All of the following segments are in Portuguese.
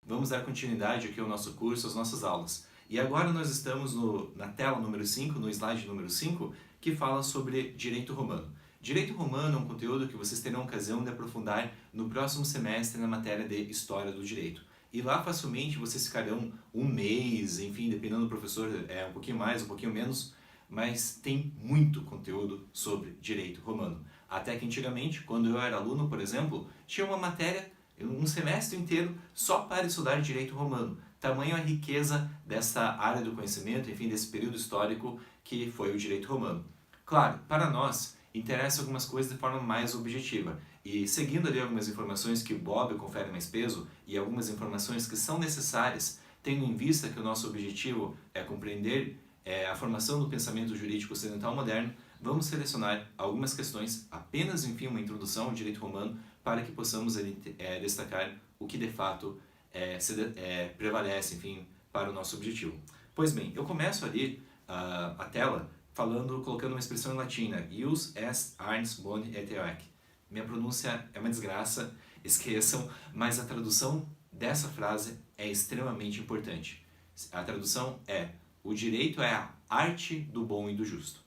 Vamos dar continuidade aqui ao nosso curso, às nossas aulas. E agora nós estamos na tela número 5, no slide número 5, que fala sobre direito romano. Direito romano é um conteúdo que vocês terão ocasião de aprofundar no próximo semestre na matéria de História do Direito. E lá facilmente vocês ficarão um mês, enfim, dependendo do professor, um pouquinho mais, um pouquinho menos, mas tem muito conteúdo sobre direito romano. Até que antigamente, quando eu era aluno, por exemplo, tinha uma matéria, um semestre inteiro, só para estudar direito romano. Tamanho a riqueza dessa área do conhecimento, enfim, desse período histórico que foi o direito romano. Claro, para nós, interessa algumas coisas de forma mais objetiva. E seguindo ali algumas informações que o Bob confere mais peso e algumas informações que são necessárias, tendo em vista que o nosso objetivo é compreender a formação do pensamento jurídico ocidental moderno, vamos selecionar algumas questões, apenas enfim uma introdução ao direito romano, para que possamos destacar o que de fato prevalece, enfim, para o nosso objetivo. Pois bem, eu começo ali a tela colocando uma expressão em latina, ius est arns boni et hoc. Minha pronúncia é uma desgraça, esqueçam, mas a tradução dessa frase é extremamente importante. A tradução é: o direito é a arte do bom e do justo.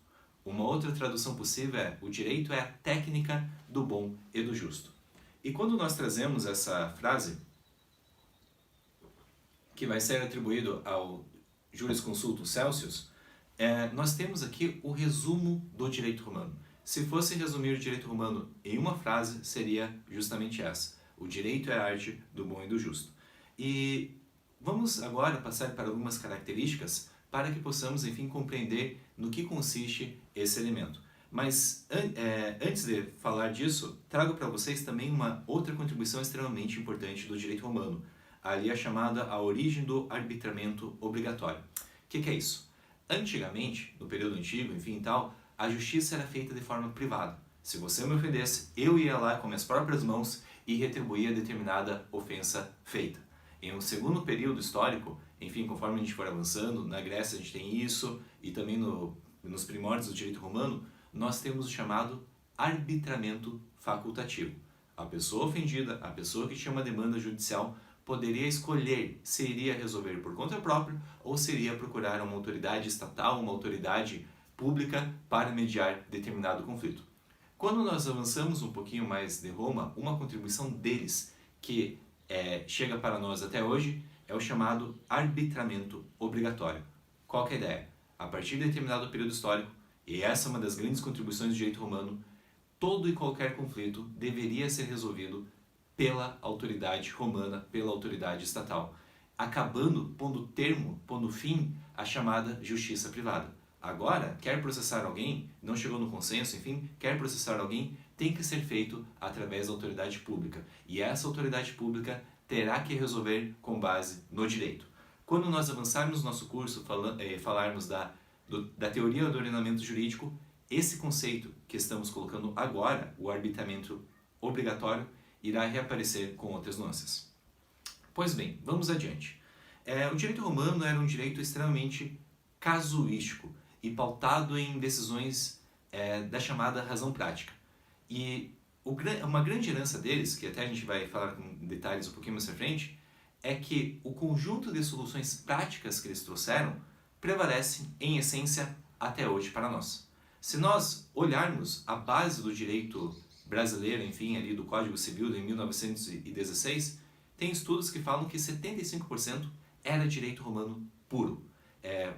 Uma outra tradução possível é: o direito é a técnica do bom e do justo. E quando nós trazemos essa frase, que vai ser atribuído ao jurisconsultus Celsius, nós temos aqui o resumo do direito romano. Se fosse resumir o direito romano em uma frase, seria justamente essa: o direito é a arte do bom e do justo. E vamos agora passar para algumas características para que possamos, enfim, compreender no que consiste esse elemento. Mas antes de falar disso, trago para vocês também uma outra contribuição extremamente importante do direito romano, ali a chamada a origem do arbitramento obrigatório. O que é isso? Antigamente, no período antigo, enfim tal, a justiça era feita de forma privada. Se você me ofendesse, eu ia lá com minhas próprias mãos e retribuía determinada ofensa feita. Em um segundo período histórico, enfim, conforme a gente for avançando, na Grécia a gente tem isso, e também nos primórdios do direito romano, nós temos o chamado arbitramento facultativo. A pessoa ofendida, a pessoa que tinha uma demanda judicial, poderia escolher se iria resolver por conta própria ou se iria procurar uma autoridade estatal, uma autoridade pública para mediar determinado conflito. Quando nós avançamos um pouquinho mais de Roma, uma contribuição deles que chega para nós até hoje é o chamado arbitramento obrigatório. Qual que é a ideia? A partir de determinado período histórico, e essa é uma das grandes contribuições do direito romano, todo e qualquer conflito deveria ser resolvido pela autoridade romana, pela autoridade estatal, acabando, pondo fim à chamada justiça privada. Agora, quer processar alguém, não chegou no consenso, enfim, quer processar alguém, tem que ser feito através da autoridade pública. E essa autoridade pública terá que resolver com base no direito. Quando nós avançarmos no nosso curso, falarmos da teoria do ordenamento jurídico, esse conceito que estamos colocando agora, o arbitramento obrigatório, irá reaparecer com outras nuances. Pois bem, vamos adiante. O direito romano era um direito extremamente casuístico e pautado em decisões da chamada razão prática. E uma grande herança deles, que até a gente vai falar com detalhes um pouquinho mais à frente, é que o conjunto de soluções práticas que eles trouxeram prevalece, em essência, até hoje para nós. Se nós olharmos a base do direito brasileiro, enfim, ali do Código Civil de 1916, tem estudos que falam que 75% era direito romano puro.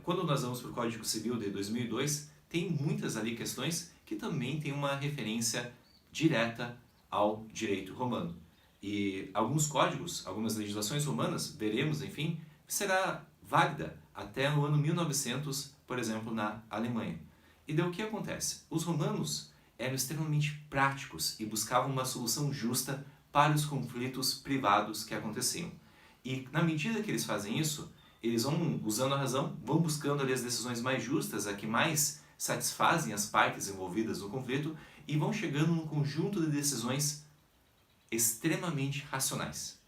Quando nós vamos para o Código Civil de 2002, tem muitas ali questões que também têm uma referência direta ao direito romano. E alguns códigos, algumas legislações romanas, veremos, enfim, será válida até o ano 1900, por exemplo, na Alemanha. E daí o que acontece? Os romanos eram extremamente práticos e buscavam uma solução justa para os conflitos privados que aconteciam. E na medida que eles fazem isso, eles vão usando a razão, vão buscando ali as decisões mais justas, a que mais satisfazem as partes envolvidas no conflito, e vão chegando num conjunto de decisões extremamente racionais.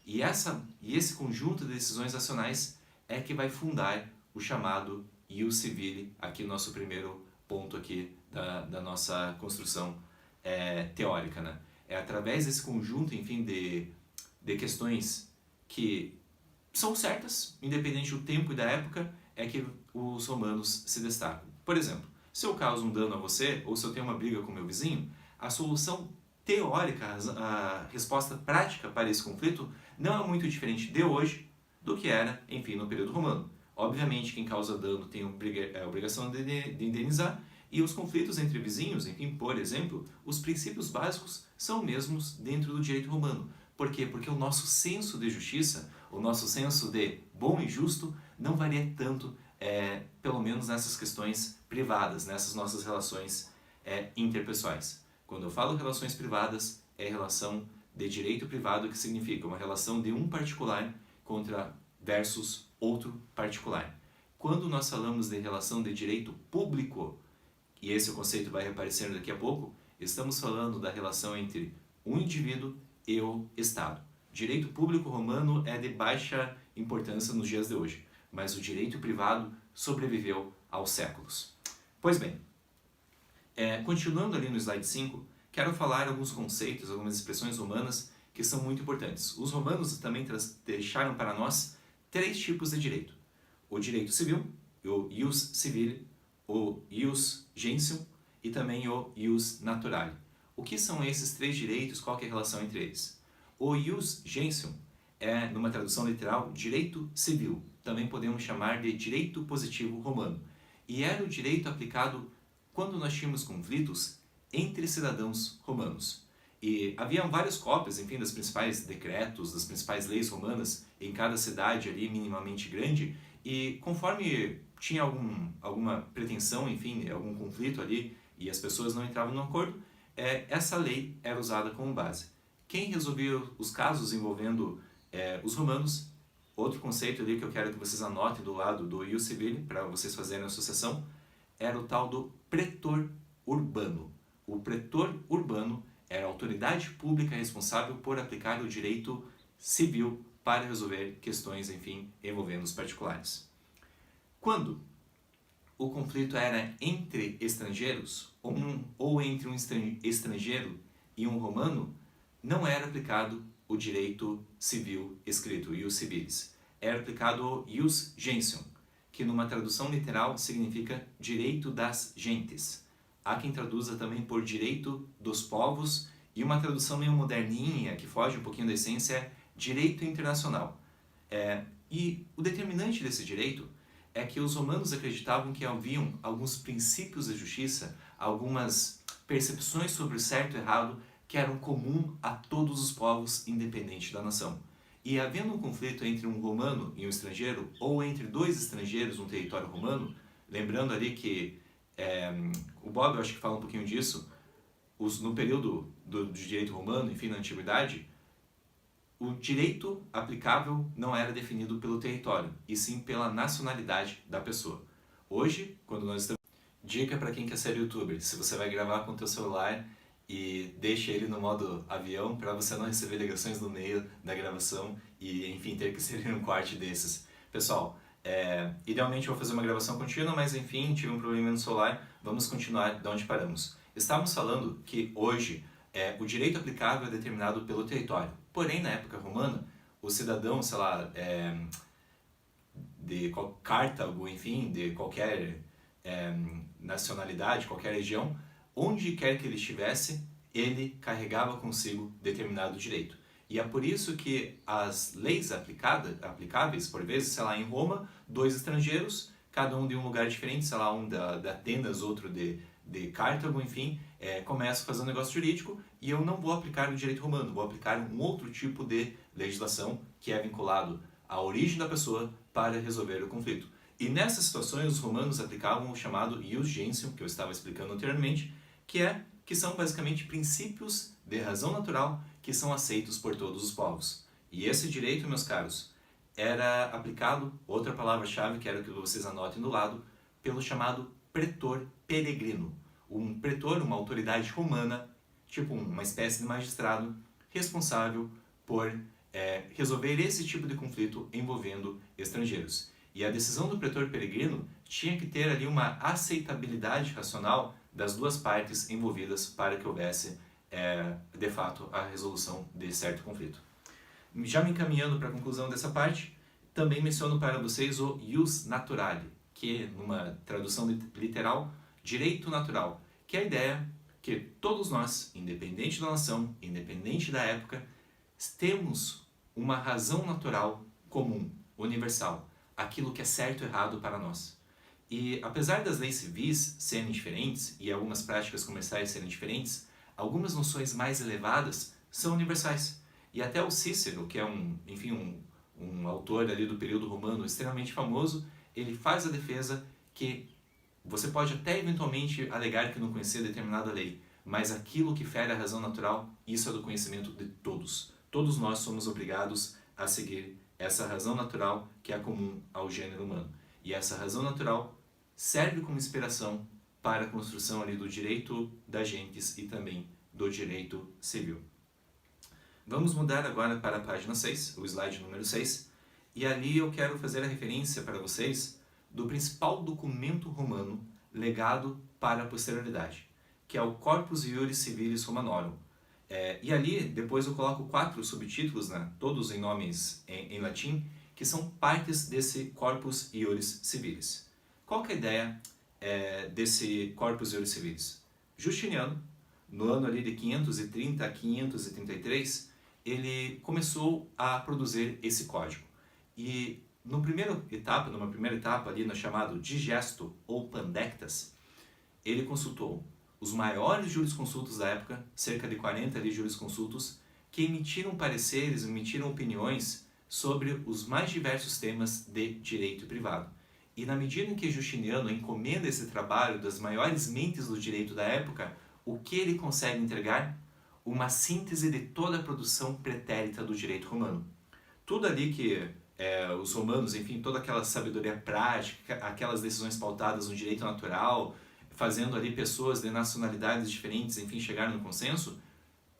E esse conjunto de decisões racionais é que vai fundar o chamado ius civile, aqui no nosso primeiro ponto aqui da nossa construção teórica, né? É através desse conjunto, enfim, de questões que são certas, independente do tempo e da época, é que os romanos se destacam. Por exemplo, se eu causo um dano a você, ou se eu tenho uma briga com meu vizinho, a solução teórica, a resposta prática para esse conflito não é muito diferente de hoje do que era, enfim, no período romano. Obviamente, quem causa dano tem a obrigação de indenizar, e os conflitos entre vizinhos, enfim, por exemplo, os princípios básicos são mesmos dentro do direito romano. Por quê? Porque o nosso senso de justiça, o nosso senso de bom e justo, não varia tanto, pelo menos nessas questões privadas, nessas nossas relações interpessoais. Quando eu falo relações privadas, é relação de direito privado, que significa uma relação de um particular contra versus outro particular. Quando nós falamos de relação de direito público, e esse conceito vai reaparecendo daqui a pouco, estamos falando da relação entre um indivíduo e o Estado. Direito público romano é de baixa importância nos dias de hoje, mas o direito privado sobreviveu aos séculos. Pois bem, continuando ali no slide 5, quero falar alguns conceitos, algumas expressões romanas que são muito importantes. Os romanos também deixaram para nós 3 tipos de direito. O direito civil, o ius civile, o ius gentium e também o ius naturale. O que são esses 3 direitos? Qual que é a relação entre eles? O ius gentium é, numa tradução literal, direito civil. Também podemos chamar de direito positivo romano. E era o direito aplicado quando nós tínhamos conflitos entre cidadãos romanos. E haviam várias cópias, enfim, dos principais decretos, das principais leis romanas em cada cidade ali minimamente grande, e conforme tinha alguma pretensão, enfim, algum conflito ali, e as pessoas não entravam no acordo, essa lei era usada como base. Quem resolvia os casos envolvendo os romanos, outro conceito ali que eu quero que vocês anotem do lado do ius civile, para vocês fazerem a associação, era o tal do pretor urbano. O pretor urbano era a autoridade pública responsável por aplicar o direito civil para resolver questões, enfim, envolvendo os particulares. Quando o conflito era entre estrangeiros, ou entre um estrangeiro e um romano, não era aplicado o direito civil escrito, ius civilis. Era aplicado o ius gentium, que numa tradução literal significa direito das gentes. Há quem traduza também por direito dos povos, e uma tradução meio moderninha, que foge um pouquinho da essência, é direito internacional. E o determinante desse direito é que os romanos acreditavam que haviam alguns princípios de justiça, algumas percepções sobre o certo e errado que eram comum a todos os povos, independente da nação. E havendo um conflito entre um romano e um estrangeiro, ou entre 2 estrangeiros num território romano, lembrando ali que o Bob, eu acho que fala um pouquinho disso, no período do direito romano, enfim, na antiguidade, o direito aplicável não era definido pelo território, e sim pela nacionalidade da pessoa. Hoje, quando nós estamos... Dica para quem quer ser youtuber: se você vai gravar com o teu celular, e deixe ele no modo avião para você não receber ligações no meio da gravação e, enfim, ter que inserir um corte desses. Pessoal, idealmente eu vou fazer uma gravação contínua, mas enfim, tive um problema no celular, vamos continuar de onde paramos. Estávamos falando que hoje o direito aplicável é determinado pelo território, porém na época romana, o cidadão, sei lá, de Cartago, enfim, de qualquer nacionalidade, qualquer região, onde quer que ele estivesse, ele carregava consigo determinado direito. E é por isso que as leis aplicáveis, por vezes, sei lá, em Roma, 2 estrangeiros, cada um de um lugar diferente, sei lá, um da Atenas, outro de Cartago, enfim, começam a fazer um negócio jurídico e eu não vou aplicar o direito romano, vou aplicar um outro tipo de legislação que é vinculado à origem da pessoa para resolver o conflito. E nessas situações, os romanos aplicavam o chamado ius gentium, que eu estava explicando anteriormente, que são basicamente princípios de razão natural que são aceitos por todos os povos. E esse direito, meus caros, era aplicado, outra palavra-chave, que era o que vocês anotem do lado, pelo chamado pretor peregrino. Um pretor, uma autoridade romana, tipo uma espécie de magistrado, responsável por resolver esse tipo de conflito envolvendo estrangeiros. E a decisão do pretor peregrino tinha que ter ali uma aceitabilidade racional das 2 partes envolvidas para que houvesse, de fato, a resolução de certo conflito. Já me encaminhando para a conclusão dessa parte, também menciono para vocês o ius naturale, que numa tradução literal, direito natural, que é a ideia que todos nós, independente da nação, independente da época, temos uma razão natural comum, universal, aquilo que é certo ou errado para nós. E apesar das leis civis serem diferentes e algumas práticas comerciais serem diferentes, algumas noções mais elevadas são universais. E até o Cícero, que é um autor ali do período romano extremamente famoso, ele faz a defesa que você pode até eventualmente alegar que não conhecia determinada lei, mas aquilo que fere a razão natural, isso é do conhecimento de todos. Todos nós somos obrigados a seguir essa razão natural que é comum ao gênero humano. E essa razão natural serve como inspiração para a construção ali do direito das gentes e também do direito civil. Vamos mudar agora para a página 6, o slide número 6, e ali eu quero fazer a referência para vocês do principal documento romano legado para a posterioridade, que é o Corpus Iuris Civilis Romanorum. E ali, depois eu coloco 4 subtítulos, né, todos em nomes em latim, que são partes desse Corpus Iuris Civilis. Qual que é a ideia desse Corpus Iuris Civilis? Justiniano, no ano ali de 530 a 533, ele começou a produzir esse código. E numa primeira etapa ali no chamado digesto ou pandectas, ele consultou os maiores jurisconsultos da época, cerca de 40 ali jurisconsultos, que emitiram pareceres, emitiram opiniões sobre os mais diversos temas de direito privado. E na medida em que Justiniano encomenda esse trabalho das maiores mentes do direito da época, o que ele consegue entregar? Uma síntese de toda a produção pretérita do direito romano. Tudo ali que os romanos, enfim, toda aquela sabedoria prática, aquelas decisões pautadas no direito natural, fazendo ali pessoas de nacionalidades diferentes, enfim, chegar no consenso,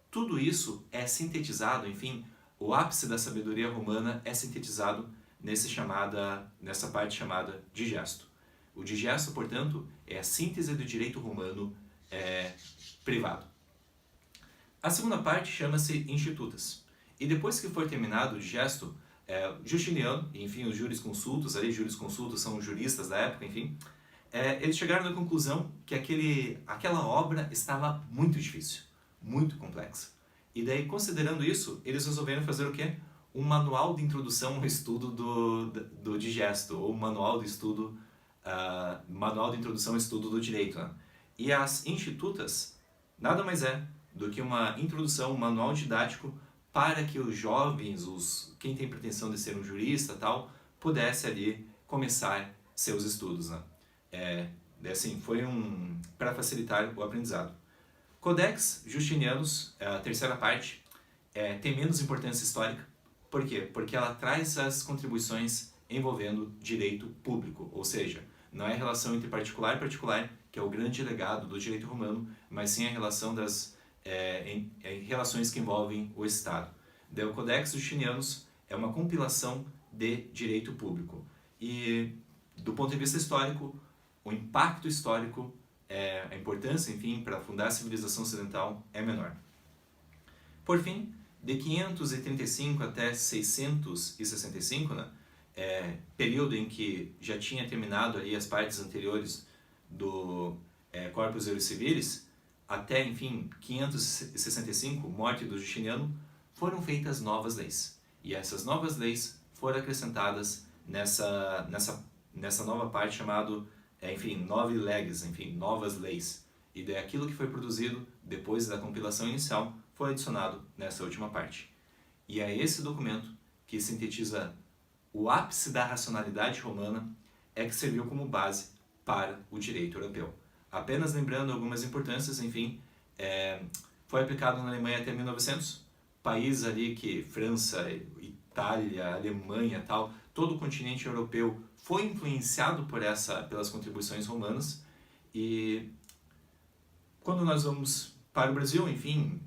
tudo isso é sintetizado, enfim, o ápice da sabedoria romana é sintetizado nessa parte chamada digesto. O digesto, portanto, é a síntese do direito romano privado. A segunda parte chama-se Institutas. E depois que for terminado o digesto, Justiniano, enfim, os jurisconsultos, jurisconsultos são os juristas da época, enfim, eles chegaram à conclusão que aquela obra estava muito difícil, muito complexa. E daí, considerando isso, eles resolveram fazer o quê? Um manual de introdução ao estudo do digesto, ou manual de introdução ao estudo do direito. Né? E as Institutas nada mais é do que uma introdução, um manual didático para que os jovens, quem tem pretensão de ser um jurista tal, pudesse ali começar seus estudos. Né? Assim, foi para facilitar o aprendizado. Codex Justinianus, a terceira parte, tem menos importância histórica. Por quê? Porque ela traz as contribuições envolvendo direito público, ou seja, não é a relação entre particular e particular, que é o grande legado do direito romano, mas sim a relação das relações que envolvem o Estado. O Codex Justinianus é uma compilação de direito público. E, do ponto de vista histórico, o impacto histórico, a importância, enfim, para fundar a civilização ocidental é menor. Por fim, de 535 até 665, né, período em que já tinha terminado ali as partes anteriores do Corpus Iuris Civilis, até, enfim, 565, morte do Justiniano, foram feitas novas leis. E essas novas leis foram acrescentadas nessa nova parte chamada, novae leges, novas leis. E daí aquilo que foi produzido depois da compilação inicial foi adicionado nessa última parte. E é esse documento que sintetiza o ápice da racionalidade romana que serviu como base para o direito europeu. Apenas lembrando algumas importâncias, foi aplicado na Alemanha até 1900, país ali que França, Itália, Alemanha, tal, todo o continente europeu foi influenciado pelas contribuições romanas. E quando nós vamos para o Brasil, enfim,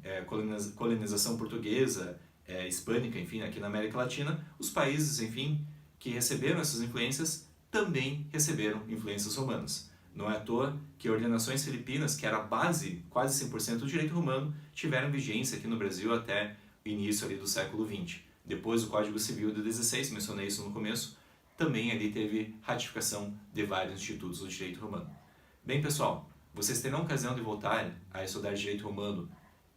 colonização portuguesa, hispânica, enfim, aqui na América Latina, os países, enfim, que receberam essas influências também receberam influências romanas. Não é à toa que ordenações filipinas, que era a base, quase 100% do direito romano, tiveram vigência aqui no Brasil até o início ali do século XX. Depois do Código Civil de 16, mencionei isso no começo, também ali teve ratificação de vários institutos do direito romano. Bem, pessoal, vocês terão ocasião de voltar a estudar direito romano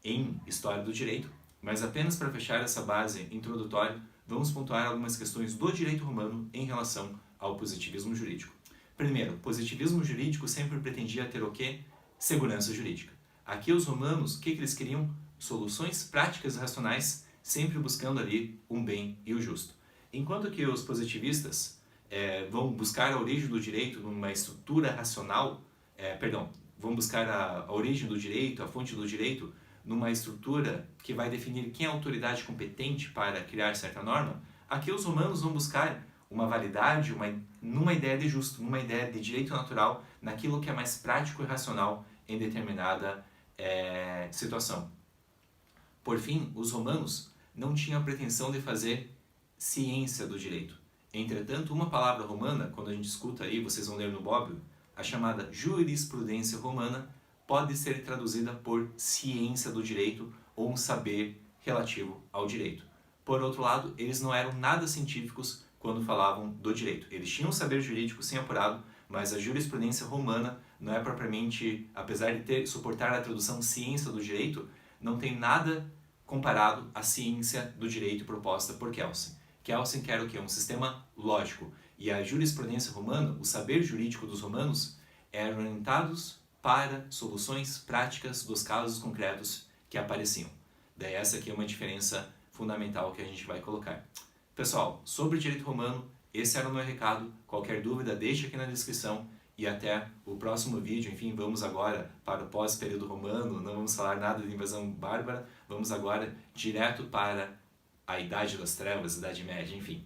em História do Direito, mas apenas para fechar essa base introdutória, vamos pontuar algumas questões do direito romano em relação ao positivismo jurídico. Primeiro, positivismo jurídico sempre pretendia ter o quê? Segurança jurídica. Aqui os romanos, o que eles queriam? Soluções práticas e racionais, sempre buscando ali um bem e o justo. Enquanto que os positivistas vão buscar a origem do direito numa estrutura racional, vão buscar a origem do direito, a fonte do direito, numa estrutura que vai definir quem é a autoridade competente para criar certa norma, aqui os romanos vão buscar uma validade, numa ideia de justo, numa ideia de direito natural, naquilo que é mais prático e racional em determinada situação. Por fim, os romanos não tinham a pretensão de fazer ciência do direito. Entretanto, uma palavra romana, quando a gente escuta aí, vocês vão ler no Bobbio, a chamada jurisprudência romana pode ser traduzida por ciência do direito ou um saber relativo ao direito. Por outro lado, eles não eram nada científicos quando falavam do direito. Eles tinham um saber jurídico sim apurado, mas a jurisprudência romana não é propriamente, apesar de suportar a tradução ciência do direito, não tem nada comparado à ciência do direito proposta por Kelsen. Kelsen quer o quê? Um sistema lógico. E a jurisprudência romana, o saber jurídico dos romanos, eram orientados para soluções práticas dos casos concretos que apareciam. Daí essa aqui é uma diferença fundamental que a gente vai colocar. Pessoal, sobre o direito romano, esse era o meu recado. Qualquer dúvida, deixe aqui na descrição. E até o próximo vídeo. Enfim, vamos agora para o pós-período romano, não vamos falar nada de invasão bárbara, vamos agora direto para a Idade das Trevas, Idade Média, enfim.